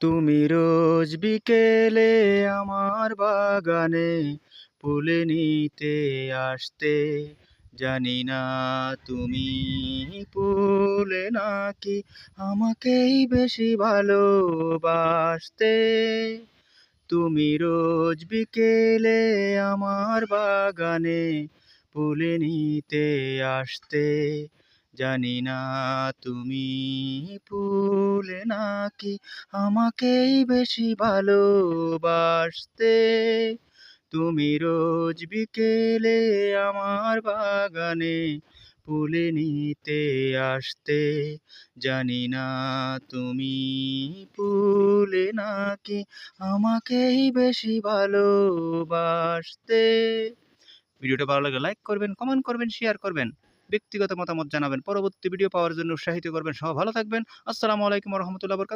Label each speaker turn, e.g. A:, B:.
A: তুমি রোজ বিকেলে আমার বাগানে ফুল নিতে আসতে, জানি না তুমি ফুলে নাকি আমাকেই বেশি ভালোবাসতে। তুমি রোজ বিকেলে আমার বাগানে ফুল নিতে আসতে, জানি না তুমি ফুলে নাকি আমাকেই বেশি ভালোবাসতে। তুমি রোজ বিকেলে আমার বাগানে ফুল নিতে আসতে, জানি না তুমি ফুলে নাকি আমাকেই বেশি ভালোবাসতে। ভিডিওটা ভালো লাগলে লাইক করবেন, কমেন্ট করবেন, শেয়ার করবেন, ব্যক্তিগত মতামত জানাবেন, পরবর্তী ভিডিও পাওয়ার জন্য উৎসাহিত করবেন। সবাই ভালো থাকবেন। আসসালামু আলাইকুম ওয়া রাহমাতুল্লাহি ওয়া বারাকাতুহু।